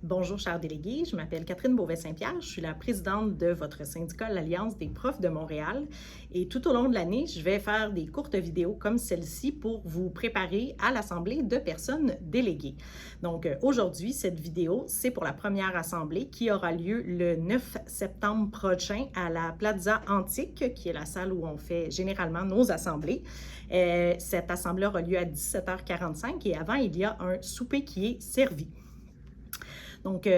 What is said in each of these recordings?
Bonjour, chers délégués. Je m'appelle Catherine Beauvais-Saint-Pierre. Je suis la présidente de votre syndicat, l'Alliance des profs de Montréal. Et tout au long de l'année, je vais faire des courtes vidéos comme celle-ci pour vous préparer à l'Assemblée de personnes déléguées. Donc, aujourd'hui, cette vidéo, c'est pour la première assemblée qui aura lieu le 9 septembre prochain à la Plaza Antique, qui est la salle où on fait généralement nos assemblées. Cette assemblée aura lieu à 17h45 et avant, il y a un souper qui est servi. Donc,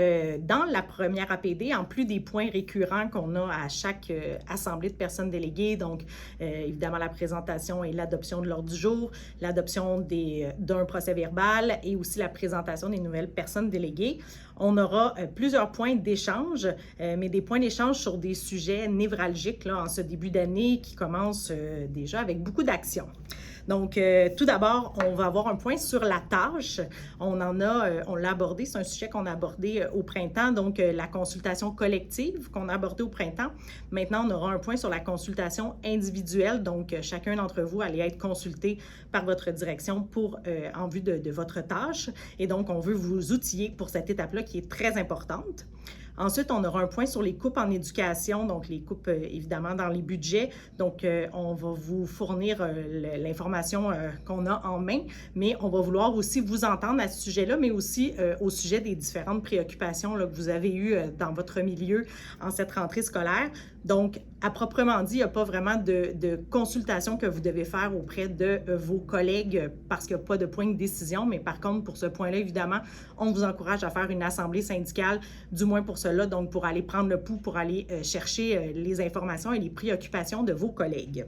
dans la première APD, en plus des points récurrents qu'on a à chaque assemblée de personnes déléguées, donc évidemment la présentation et l'adoption de l'ordre du jour, l'adoption d'un procès verbal et aussi la présentation des nouvelles personnes déléguées, on aura plusieurs points d'échange, mais des points d'échange sur des sujets névralgiques là, en ce début d'année qui commence déjà avec beaucoup d'actions. Donc, tout d'abord, on va avoir un point sur la tâche. On l'a abordé, c'est un sujet qu'on a abordé au printemps, donc la consultation collective qu'on a abordé au printemps. Maintenant, on aura un point sur la consultation individuelle, donc chacun d'entre vous allait être consulté par votre direction en vue de votre tâche. Et donc, on veut vous outiller pour cette étape-là qui est très importante. Ensuite, on aura un point sur les coupes en éducation, donc les coupes évidemment dans les budgets. Donc, on va vous fournir l'information qu'on a en main, mais on va vouloir aussi vous entendre à ce sujet-là, mais aussi au sujet des différentes préoccupations là, que vous avez eues dans votre milieu en cette rentrée scolaire. Donc, à proprement dit, il n'y a pas vraiment de consultation que vous devez faire auprès de vos collègues parce qu'il n'y a pas de point de décision. Mais par contre, pour ce point-là, évidemment, on vous encourage à faire une assemblée syndicale, du moins pour cela, donc pour aller prendre le pouls, pour aller chercher les informations et les préoccupations de vos collègues.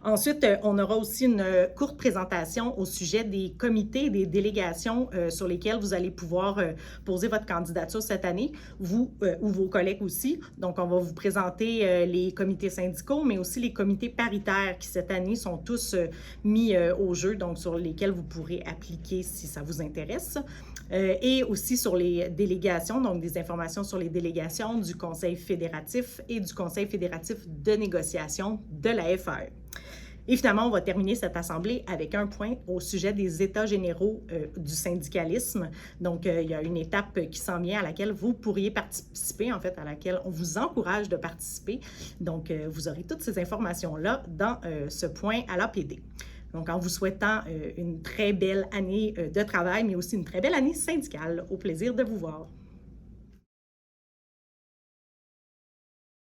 Ensuite, on aura aussi une courte présentation au sujet des comités et des délégations sur lesquelles vous allez pouvoir poser votre candidature cette année, vous ou vos collègues aussi. Donc, on va vous présenter les comités syndicaux, mais aussi les comités paritaires qui, cette année, sont tous mis au jeu, donc sur lesquels vous pourrez appliquer si ça vous intéresse. Et aussi sur les délégations, donc des informations sur les délégations du Conseil fédératif et du Conseil fédératif de négociation de la FAE. Et finalement, on va terminer cette assemblée avec un point au sujet des états généraux du syndicalisme. Donc, il y a une étape qui s'en vient à laquelle vous pourriez participer, en fait, à laquelle on vous encourage de participer. Donc, vous aurez toutes ces informations-là dans ce point à l'APD. Donc, en vous souhaitant une très belle année de travail, mais aussi une très belle année syndicale. Au plaisir de vous voir.